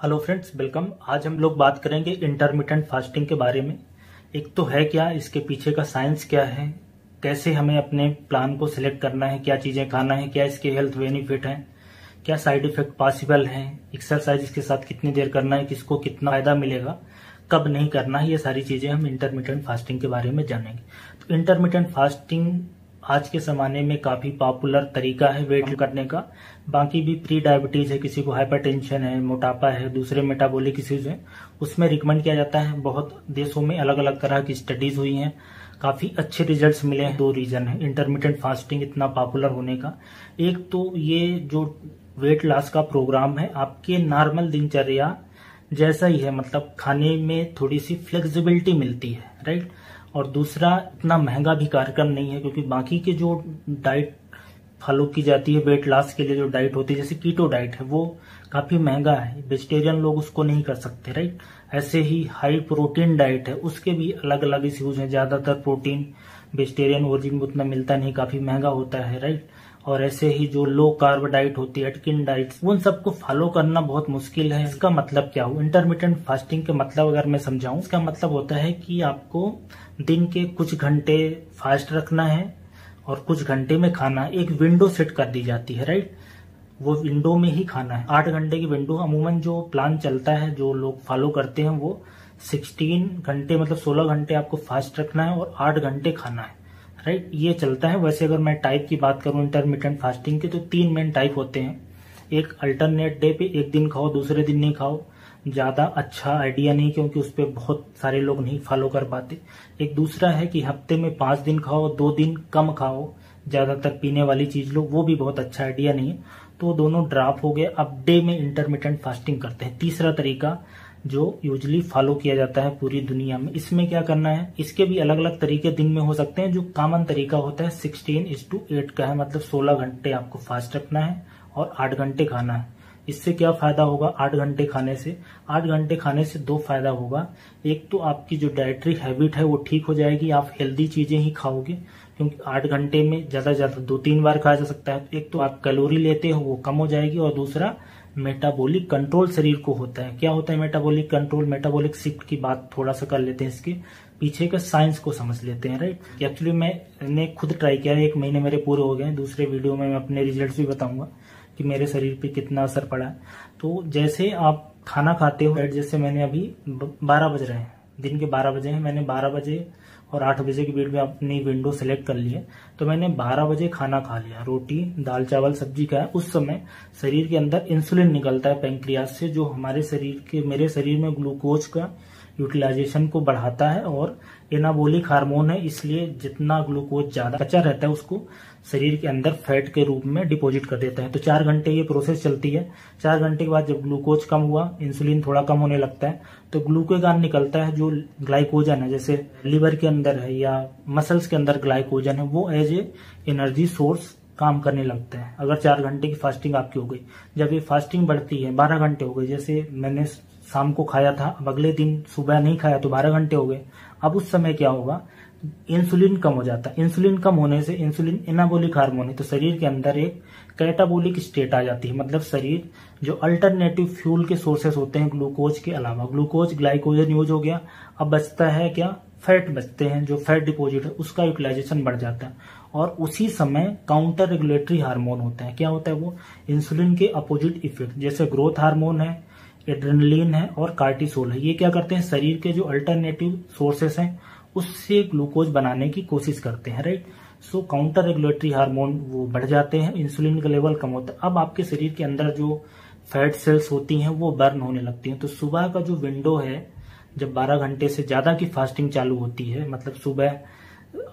Hello friends, welcome. आज हम लोग बात करेंगे इंटरमिटेंट फास्टिंग के बारे में। एक तो है क्या, इसके पीछे का साइंस क्या है, कैसे हमें अपने प्लान को सिलेक्ट करना है, क्या चीजें खाना है, क्या इसके हेल्थ बेनिफिट हैं, क्या साइड इफेक्ट पॉसिबल हैं, एक्सरसाइज इसके साथ कितनी देर करना है, किसको कितना फायदा मिलेगा, कब नहीं करना है, ये सारी चीजें हम इंटरमिटेंट फास्टिंग के बारे में जानेंगे। तो इंटरमिटेंट फास्टिंग आज के ज़माने में काफ़ी पॉपुलर तरीका है वेट करने का। बाकी भी प्री डायबिटीज़ है, किसी को हाइपरटेंशन है, मोटापा है, दूसरे मेटाबॉलिक इश्यूज है, उसमें रिकमेंड किया जाता है। बहुत देशों में अलग अलग तरह की स्टडीज हुई हैं, काफ़ी अच्छे रिजल्ट्स मिले हैं। दो रीज़न है इंटरमिटेंट फास्टिंग इतना पॉपुलर होने का। एक तो ये जो वेट लॉस का प्रोग्राम है आपके नॉर्मल दिनचर्या जैसा ही है, मतलब खाने में थोड़ी सी फ्लेक्सिबिलिटी मिलती है, राइट। और दूसरा, इतना महंगा भी कार्यक्रम नहीं है, क्योंकि बाकी के जो डाइट फॉलो की जाती है वेट लॉस के लिए, जो डाइट होती है जैसे कीटो डाइट है, वो काफी महंगा है, वेजिटेरियन लोग उसको नहीं कर सकते, राइट। ऐसे ही हाई प्रोटीन डाइट है, उसके भी अलग अलग इश्यूज हैं। ज्यादातर प्रोटीन वेजिटेरियन ओरिजिन में उतना मिलता नहीं, काफी महंगा होता है, राइट। और ऐसे ही जो लो कार्ब डाइट होती है, एटकिन डाइट, उन सबको फॉलो करना बहुत मुश्किल है। इसका मतलब क्या हो, इंटरमिटेंट फास्टिंग के मतलब अगर मैं समझाऊं, इसका मतलब होता है कि आपको दिन के कुछ घंटे फास्ट रखना है और कुछ घंटे में खाना, एक विंडो सेट कर दी जाती है, राइट। वो विंडो में ही खाना है। 8 घंटे की विंडो अमूमन जो प्लान चलता है, जो लोग फॉलो करते हैं, वो 16 घंटे मतलब 16 घंटे आपको फास्ट रखना है और 8 घंटे खाना है, राइट। ये चलता है। वैसे अगर मैं टाइप की बात करूं इंटरमिटेंट फास्टिंग के, तो 3 मेन टाइप होते हैं। एक अल्टरनेट डे पे एक दिन खाओ, दूसरे दिन नहीं खाओ, ज्यादा अच्छा आइडिया नहीं, क्योंकि उस पर बहुत सारे लोग नहीं फॉलो कर पाते। एक दूसरा है कि हफ्ते में 5 दिन खाओ, 2 दिन कम खाओ, ज्यादातर पीने वाली चीज लो, वो भी बहुत अच्छा आइडिया नहीं है। तो दोनों ड्रॉप हो गए, अब डे में इंटरमिटेंट फास्टिंग करते हैं। तीसरा तरीका जो यूजुअली फॉलो किया जाता है पूरी दुनिया में, इसमें क्या करना है, इसके भी अलग अलग तरीके दिन में हो सकते हैं। जो कॉमन तरीका होता है 16:8 का है, मतलब 16 घंटे आपको फास्ट रखना है और 8 घंटे खाना है। इससे क्या फायदा होगा 8 घंटे खाने से? 8 घंटे खाने से 2 फायदा होगा। एक तो आपकी जो डाइटरी हैबिट है वो ठीक हो जाएगी, आप हेल्दी चीजें ही खाओगे, क्योंकि 8 घंटे में ज्यादा से ज्यादा 2-3 बार खाया जा सकता है। एक तो आप कैलोरी लेते हो वो कम हो जाएगी, और दूसरा मेटाबॉलिक कंट्रोल शरीर को होता है। क्या होता है मेटाबॉलिक कंट्रोल? मेटाबॉलिक शिफ्ट की बात थोड़ा सा कर लेते हैं, इसके पीछे का साइंस को समझ लेते हैं, राइट। एक्चुअली मैंने खुद ट्राई किया है, 1 महीने मेरे पूरे हो गए। दूसरे वीडियो में मैं अपने रिजल्ट्स भी बताऊंगा कि मेरे शरीर पे कितना असर पड़ा है। तो जैसे आप खाना खाते हो, जैसे मैंने अभी 12 बज रहे हैं, दिन के 12 बजे हैं, मैंने 12 बजे और 8 बजे के बीच में अपनी विंडो सेलेक्ट कर ली है। तो मैंने 12 बजे खाना खा लिया, रोटी दाल चावल सब्जी खाया। उस समय शरीर के अंदर इंसुलिन निकलता है पैंक्रियास से, जो हमारे शरीर के, मेरे शरीर में ग्लूकोज का यूटिलाइजेशन को बढ़ाता है और एनाबॉलिक हार्मोन है, इसलिए जितना ग्लूकोज ज्यादा बचा रहता है उसको शरीर के अंदर फैट के रूप में डिपॉजिट कर देता है। तो 4 घंटे ये प्रोसेस चलती है। 4 घंटे के बाद जब ग्लूकोज कम हुआ, इंसुलिन थोड़ा कम होने लगता है, तो ग्लूकागॉन निकलता है, जो ग्लाइकोजन है, जैसे लिवर के अंदर है या मसल्स के अंदर ग्लाइकोजन है, वो एज ए एनर्जी सोर्स काम करने लगता है। अगर 4 घंटे की फास्टिंग आपकी हो गई, जब ये फास्टिंग बढ़ती है 12 घंटे हो गई, जैसे मैंने शाम को खाया था, अब अगले दिन सुबह नहीं खाया तो 12 घंटे हो गए। अब उस समय क्या होगा, इंसुलिन कम हो जाता है। इंसुलिन कम होने से, इंसुलिन एनाबॉलिक हार्मोन है, तो शरीर के अंदर एक कैटाबॉलिक स्टेट आ जाती है। मतलब शरीर जो अल्टरनेटिव फ्यूल के सोर्सेस होते हैं ग्लूकोज के अलावा, ग्लूकोज ग्लाइकोजन यूज हो गया, अब बचता है क्या, फैट बचते हैं, जो फैट डिपोजिट है उसका यूटिलाइजेशन बढ़ जाता है। और उसी समय काउंटर रेगुलेटरी हार्मोन होता है। क्या होता है वो? इंसुलिन के अपोजिट इफेक्ट, जैसे ग्रोथ हार्मोन है, एड्रेनलिन है और कार्टिसोल है, ये क्या करते हैं, शरीर के जो अल्टरनेटिव सोर्सेस हैं उससे ग्लूकोज बनाने की कोशिश करते हैं, राइट। सो काउंटर रेगुलेटरी हार्मोन वो बढ़ जाते हैं, इंसुलिन का लेवल कम होता है। अब आपके शरीर के अंदर जो फैट सेल्स होती हैं वो बर्न होने लगती हैं। तो सुबह का जो विंडो है, जब 12 घंटे से ज्यादा की फास्टिंग चालू होती है, मतलब सुबह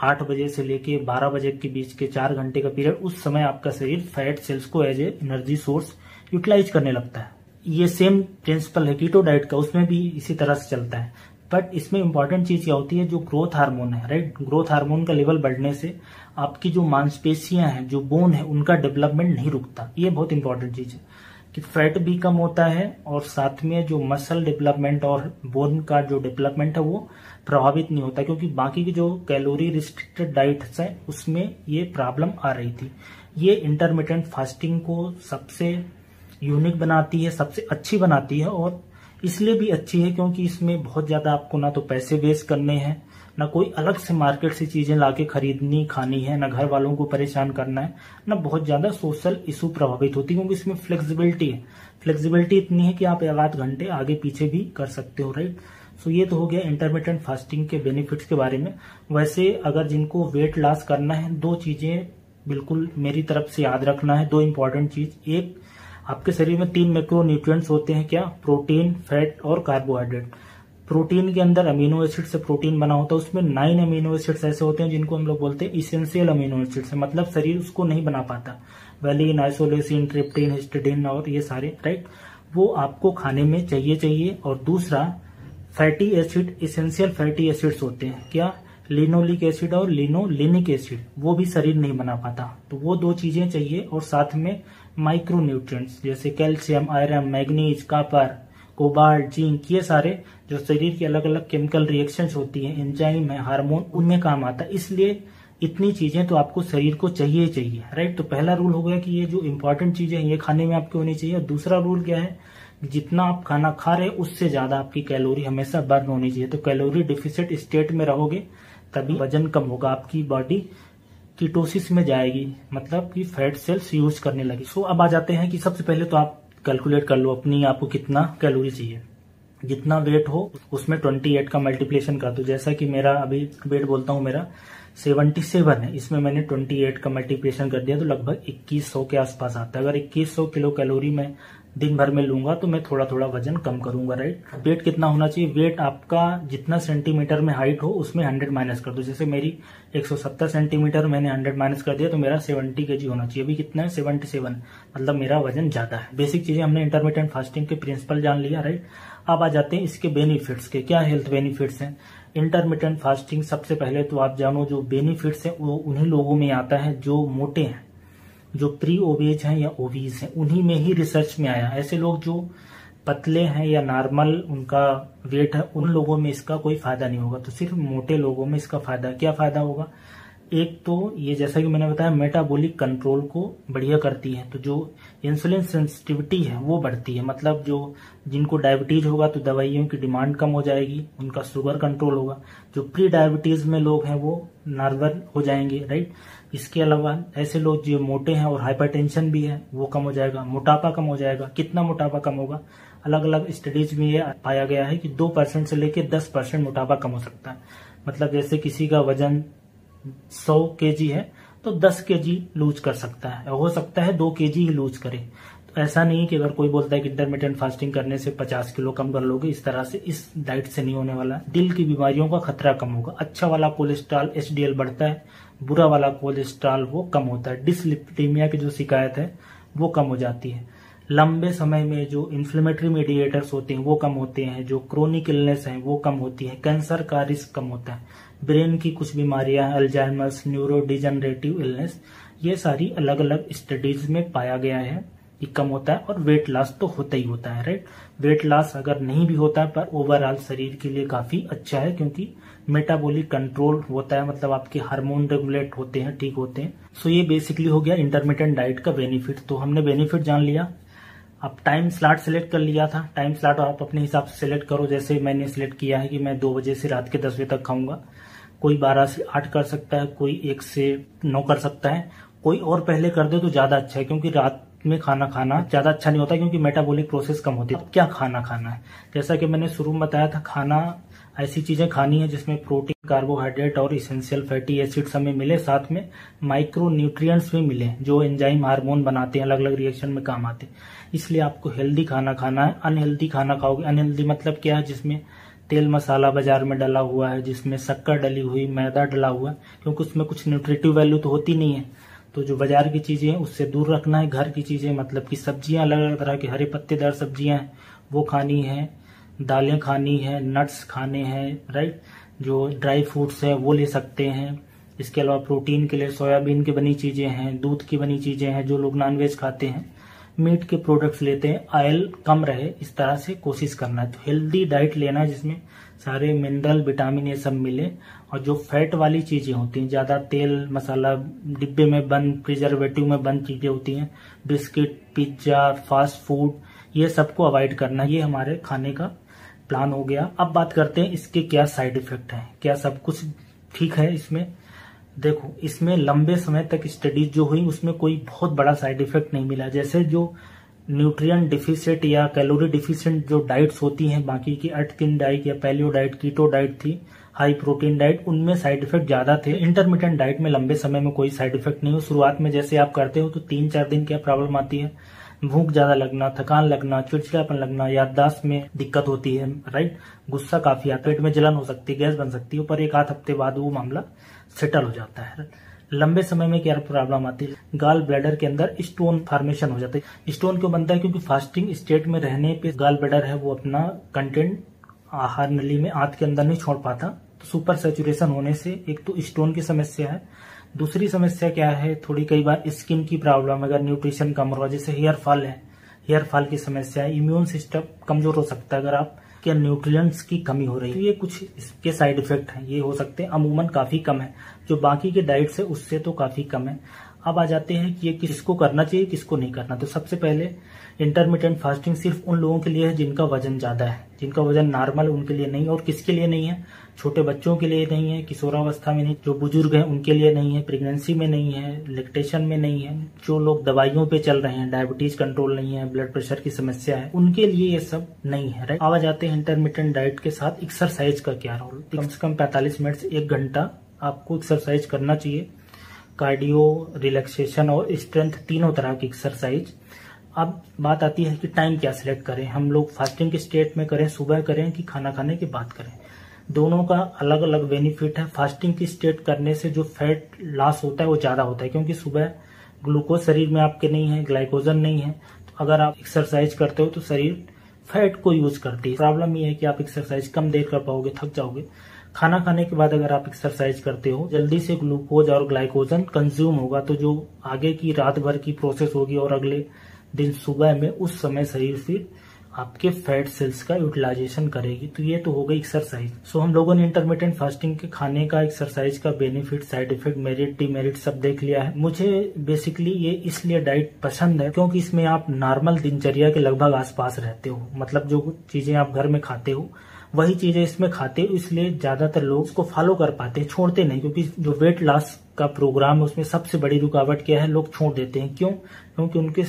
8 बजे से लेके 12 बजे के बीच के 4 घंटे का पीरियड, उस समय आपका शरीर फैट सेल्स को as a energy source utilize करने लगता है। ये सेम प्रिंसिपल है कीटो डाइट का, उसमें भी इसी तरह से चलता है। बट इसमें इंपॉर्टेंट चीज क्या होती है, जो ग्रोथ हार्मोन है, राइट। ग्रोथ हार्मोन का लेवल बढ़ने से आपकी जो मांसपेशियां हैं, जो बोन है, उनका डेवलपमेंट नहीं रुकता। ये बहुत इंपॉर्टेंट चीज है कि फैट भी कम होता है और साथ में जो मसल डेवलपमेंट और बोन का जो डेवलपमेंट है वो प्रभावित नहीं होता, क्योंकि बाकी की जो कैलोरी रिस्ट्रिक्टेड डाइट्स है उसमें ये प्रॉब्लम आ रही थी। ये इंटरमिटेंट फास्टिंग को सबसे यूनिक बनाती है, सबसे अच्छी बनाती है। और इसलिए भी अच्छी है क्योंकि इसमें बहुत ज्यादा आपको ना तो पैसे वेस्ट करने हैं, ना कोई अलग से मार्केट से चीजें लाके खरीदनी खानी है, ना घर वालों को परेशान करना है, ना बहुत ज्यादा सोशल इशू प्रभावित होती है, क्योंकि इसमें फ्लेक्सिबिलिटी है। फ्लेक्सिबिलिटी इतनी है कि आप 1 घंटे आगे पीछे भी कर सकते हो, राइट। सो ये तो हो गया इंटरमिटेंट फास्टिंग के बेनिफिट्स के बारे में। वैसे अगर जिनको वेट लॉस करना है, 2 चीजें बिल्कुल मेरी तरफ से याद रखना है, 2 इंपॉर्टेंट चीज। एक, आपके शरीर में 3 मैक्रो न्यूट्रिएंट्स होते हैं, क्या? प्रोटीन, फैट और कार्बोहाइड्रेट। प्रोटीन के अंदर अमीनो एसिड से प्रोटीन बना होता है, उसमें 9 अमीनो एसिड्स ऐसे होते हैं जिनको हम लोग बोलते हैं इसेंशियल अमीनो एसिड्स, मतलब शरीर उसको नहीं बना पाता। वैलिन, आइसोलेसिन, ट्रिप्टिन, हिस्टिडीन और ये सारे, राइट, वो आपको खाने में चाहिए। और दूसरा, fatty acid, essential fatty acids होते हैं, क्या? लिनोलिक एसिड और लिनोलिनिक एसिड, वो भी शरीर नहीं बना पाता, तो वो 2 चीजें चाहिए। और साथ में माइक्रो न्यूट्रिएंट्स जैसे calcium, iron, manganese, copper, cobalt, zinc, ये सारे जो शरीर की अलग अलग केमिकल रिएक्शंस होती हैं, एंजाइम है, हार्मोन, उनमें काम आता है। इसलिए इतनी चीजें तो आपको शरीर को चाहिए, राइट। तो पहला रूल हो गया कि ये जो इंपॉर्टेंट चीजें हैं ये खाने में आपकी होनी चाहिए। दूसरा रूल क्या है? जितना आप खाना खा रहे हैं उससे ज्यादा आपकी कैलोरी हमेशा बर्न होनी चाहिए। तो कैलोरी डिफिसिट स्टेट में रहोगे तभी वजन कम होगा, आपकी बॉडी कीटोसिस में जाएगी, मतलब कि फैट सेल्स यूज करने लगी। सो अब आ जाते हैं कि सबसे पहले तो आप कैलकुलेट कर लो अपनी, आपको कितना कैलोरी चाहिए। जितना वेट हो उसमें 28 का मल्टीप्लिकेशन कर दो। जैसा कि मेरा अभी वेट बोलता हूँ मेरा 77 है, इसमें मैंने 28 का मल्टीप्लिकेशन कर दिया तो लगभग 2100 के आसपास आता है। अगर 2100 किलो कैलोरी मैं दिन भर में लूंगा तो मैं थोड़ा थोड़ा वजन कम करूंगा, राइट। वेट कितना होना चाहिए? वेट आपका जितना सेंटीमीटर में हाइट हो उसमें 100 माइनस कर दो। जैसे मेरी 170 सेंटीमीटर, मैंने 100 माइनस कर दिया तो मेरा 70 kg होना चाहिए। अभी कितना है? 77, मतलब मेरा वजन ज्यादा है। बेसिक चीजें हमने इंटरमिटेंट फास्टिंग के प्रिंसिपल जान लिया, राइट। अब आ जाते हैं इसके बेनिफिट्स के, क्या हेल्थ बेनिफिट्स हैं इंटरमिटेंट फास्टिंग। सबसे पहले तो आप जानो जो बेनिफिट्स है वो उन्हीं लोगों में आता है जो मोटे हैं, जो प्री ओबेज हैं या ओबीज हैं, उन्हीं में ही रिसर्च में आया। ऐसे लोग जो पतले हैं या नॉर्मल उनका वेट है, उन लोगों में इसका कोई फायदा नहीं होगा। तो सिर्फ मोटे लोगों में इसका फायदा, क्या फायदा होगा? एक तो ये जैसा कि मैंने बताया मेटाबॉलिक कंट्रोल को बढ़िया करती है, तो जो इंसुलिन सेंसिटिविटी है वो बढ़ती है, मतलब जो जिनको डायबिटीज होगा तो दवाइयों की डिमांड कम हो जाएगी, उनका शुगर कंट्रोल होगा। जो प्री डायबिटीज में लोग हैं वो नॉर्मल हो जाएंगे, राइट। इसके अलावा ऐसे लोग जो मोटे हैं और हाइपरटेंशन भी है वो कम हो जाएगा, मोटापा कम हो जाएगा। कितना मोटापा कम होगा? अलग अलग स्टडीज में ये पाया गया है कि 2% से लेकर 10% मोटापा कम हो सकता है। मतलब जैसे किसी का वजन 100 kg है तो 10 kg लूज कर सकता है, हो सकता है 2 kg ही लूज करे। तो ऐसा नहीं कि अगर कोई बोलता है कि इंटरमिटेंट फास्टिंग करने से 50 किलो कम कर लोगे, इस तरह से इस डाइट से नहीं होने वाला। दिल की बीमारियों का खतरा कम होगा, अच्छा वाला कोलेस्ट्रॉल HDL बढ़ता है, बुरा वाला कोलेस्ट्रॉल वो कम होता है। डिसलिपिडीमिया की जो शिकायत है वो कम हो जाती है। लंबे समय में जो इन्फ्लेमेटरी मीडिएटर्स होते हैं वो कम होते हैं, जो क्रोनिक इलनेस है वो कम होती है, कैंसर का रिस्क कम होता है, ब्रेन की कुछ बीमारियां, अल्जाइमर्स, न्यूरो डिजनरेटिव इलनेस, ये सारी अलग अलग स्टडीज में पाया गया है कि कम होता है। और वेट लॉस तो होता ही होता है, राइट। वेट लॉस अगर नहीं भी होता है पर ओवरऑल शरीर के लिए काफी अच्छा है, क्योंकि मेटाबॉलिक कंट्रोल होता है, मतलब आपके हार्मोन रेगुलेट होते हैं, ठीक होते हैं। सो ये बेसिकली हो गया इंटरमिटेंट डाइट का बेनिफिट। तो हमने बेनिफिट जान लिया। अब टाइम स्लॉट सेलेक्ट कर लिया था, टाइम स्लॉट आप अपने हिसाब से सेलेक्ट करो। जैसे मैंने सिलेक्ट किया है कि मैं 2 बजे से रात के 10 बजे तक खाऊंगा, कोई 12 से 8 कर सकता है, कोई 1 से 9 कर सकता है, कोई और पहले कर दे तो ज्यादा अच्छा है, क्योंकि रात में खाना खाना ज्यादा अच्छा नहीं होता क्योंकि मेटाबॉलिक प्रोसेस कम होती है। अब क्या खाना खाना है? जैसा कि मैंने शुरू में बताया था, खाना ऐसी चीजें खानी है जिसमें प्रोटीन, कार्बोहाइड्रेट और इसेंशियल फैटी एसिड्स हमें मिले, साथ में माइक्रो न्यूट्रिएंट्स भी मिले जो एंजाइम हार्मोन बनाते हैं, अलग अलग रिएक्शन में काम आते हैं। इसलिए आपको हेल्दी खाना खाना है। अनहेल्दी खाना खाओगे, अनहेल्दी मतलब क्या है? जिसमें तेल मसाला बाजार में डला हुआ है, जिसमें शक्कर डली हुई, मैदा डला हुआ है, क्योंकि उसमें कुछ न्यूट्रिटिव वैल्यू तो होती नहीं है। तो जो बाजार की चीजें हैं उससे दूर रखना है। घर की चीजें मतलब कि सब्जियां, अलग अलग तरह की हरे पत्तेदार सब्जियां हैं वो खानी है, दालें खानी है, नट्स खाने हैं, राइट। जो ड्राई फ्रूट्स है वो ले सकते हैं। इसके अलावा प्रोटीन के लिए सोयाबीन की बनी चीजें हैं, दूध की बनी चीजें हैं, जो लोग नॉनवेज खाते हैं। मीट के प्रोडक्ट्स लेते हैं, ऑयल कम रहे, इस तरह से कोशिश करना है। तो हेल्दी डाइट लेना है जिसमें सारे मिनरल विटामिन ये सब मिले, और जो फैट वाली चीजें होती हैं, ज्यादा तेल मसाला, डिब्बे में बंद, प्रिजर्वेटिव में बंद चीजें होती हैं, बिस्किट, पिज्जा, फास्ट फूड, ये सबको अवॉइड करना। ये हमारे खाने का प्लान हो गया। अब बात करते हैं इसके क्या साइड इफेक्ट हैं, क्या सब कुछ ठीक है इसमें। देखो, इसमें लंबे समय तक स्टडीज जो हुई उसमें कोई बहुत बड़ा साइड इफेक्ट नहीं मिला। जैसे जो न्यूट्रिएंट डिफिशिएंट या कैलोरी डिफिशिएंट जो डाइट्स होती हैं, बाकी की अटकिन डाइट या पैलियो डाइट, कीटो डाइट थी, हाई प्रोटीन डाइट, उनमें साइड इफेक्ट ज्यादा थे। इंटरमीडिएट डाइट में लंबे समय में कोई साइड इफेक्ट नहीं हो। शुरुआत में जैसे आप करते हो तो 3-4 दिन क्या प्रॉब्लम आती है, भूख ज्यादा लगना, थकान लगना, चिड़चिड़ापन लगना, याददाश्त में दिक्कत होती है, राइट, गुस्सा काफी आता है, पेट में जलन हो सकती है, गैस बन सकती है, पर 1-8 हफ्ते बाद वो मामला सेटल हो जाता है। लंबे समय में क्या प्रॉब्लम आती है, गाल ब्लैडर के अंदर स्टोन फॉर्मेशन हो जाता है। स्टोन क्यों बनता है, क्योंकि फास्टिंग स्टेट में रहने पे गाल ब्लैडर है वो अपना कंटेंट आहार नली में आंत के अंदर नहीं छोड़ पाता, तो सुपर सैचुरेशन होने से एक तो स्टोन की समस्या है। दूसरी समस्या क्या है, थोड़ी कई बार स्किन की प्रॉब्लम, अगर न्यूट्रिशन कम हो, जैसे हेयर फॉल है, हेयर फॉल की समस्या है, इम्यून सिस्टम कमजोर हो सकता है अगर आप क्या न्यूट्रिएंट्स की कमी हो रही है। ये कुछ इसके साइड इफेक्ट हैं, ये हो सकते हैं, अमूमन काफी कम है, जो बाकी के डाइट से उससे तो काफी कम है। अब आ जाते हैं कि ये किसको करना चाहिए, किसको नहीं करना। तो सबसे पहले इंटरमीडिएट फास्टिंग सिर्फ उन लोगों के लिए है जिनका वजन ज्यादा है, जिनका वजन नॉर्मल, उनके लिए नहीं। और किसके लिए नहीं है, छोटे बच्चों के लिए नहीं है, किशोरावस्था में नहीं, जो बुजुर्ग हैं उनके लिए नहीं है, प्रेगनेंसी में नहीं है, लैक्टेशन में नहीं है, जो लोग दवाइयों पे चल रहे हैं, डायबिटीज कंट्रोल नहीं है, ब्लड प्रेशर की समस्या है, उनके लिए ये सब नहीं है, राइट। अब आ जाते हैं इंटरमीडिएट डाइट के साथ एक्सरसाइज का क्या रोल। कम से कम 45 मिनट से 1 घंटा आपको एक्सरसाइज करना चाहिए, कार्डियो, रिलैक्सेशन और स्ट्रेंथ, तीनों तरह की एक्सरसाइज। अब बात आती है कि टाइम क्या सिलेक्ट करें, हम लोग फास्टिंग के स्टेट में करें, सुबह करें कि खाना खाने के बाद करें। दोनों का अलग अलग बेनिफिट है। फास्टिंग की स्टेट करने से जो फैट लॉस होता है वो ज्यादा होता है, क्योंकि सुबह ग्लूकोज शरीर में आपके नहीं है, ग्लाइकोजन नहीं है। तो अगर आप एक्सरसाइज करते हो तो शरीर फैट को यूज करती है। प्रॉब्लम ये है कि आप एक्सरसाइज कम देर कर पाओगे, थक जाओगे। खाना खाने के बाद अगर आप एक्सरसाइज करते हो, जल्दी से ग्लूकोज और ग्लाइकोजन कंज्यूम होगा, तो जो आगे की रात भर की प्रोसेस होगी और अगले दिन सुबह में उस समय शरीर फिर आपके फैट सेल्स का यूटिलाइजेशन करेगी। तो ये तो हो गई एक्सरसाइज। सो हम लोगों ने इंटरमीडिएट फास्टिंग के खाने का, एक्सरसाइज का benefit, side effect, merit, demerit सब देख लिया है। मुझे बेसिकली ये इसलिए डाइट पसंद है क्योंकि इसमें आप नॉर्मल दिनचर्या के लगभग आसपास रहते हो, मतलब जो चीजें आप घर में खाते हो वही चीजें इसमें खाते हो, इसलिए ज्यादातर लोग इसको फॉलो कर पाते हैं, छोड़ते नहीं। क्योंकि जो वेट लॉस का प्रोग्राम है उसमें सबसे बड़ी रुकावट क्या है, लोग छोड़ देते हैं। क्यों? क्योंकि उनके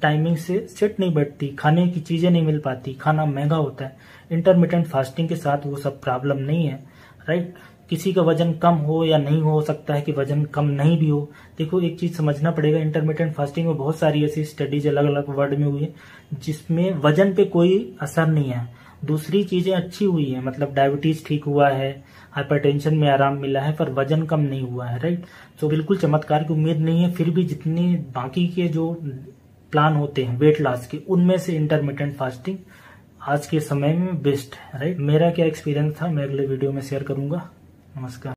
टाइमिंग से सेट नहीं बैठती, खाने की चीजें नहीं मिल पाती, खाना महंगा होता है। इंटरमीडिएट फास्टिंग के साथ वो सब प्रॉब्लम नहीं है, राइट। किसी का वजन कम हो या नहीं हो सकता है कि वजन कम नहीं भी हो। देखो, एक चीज समझना पड़ेगा, इंटरमीडिएट फास्टिंग में बहुत सारी ऐसी स्टडीज अलग अलग वर्ल्ड में हुई है जिसमें वजन पे कोई असर नहीं है, दूसरी चीजें अच्छी हुई है, मतलब डायबिटीज ठीक हुआ है, हाइपरटेंशन में आराम मिला है, पर वजन कम नहीं हुआ है, राइट। तो बिल्कुल चमत्कार की उम्मीद नहीं है। फिर भी जितने बाकी के जो प्लान होते हैं वेट लॉस के, उनमें से इंटरमीडिएट फास्टिंग आज के समय में बेस्ट है, राइट। मेरा क्या एक्सपीरियंस था मैं अगले वीडियो में शेयर करूंगा। नमस्कार।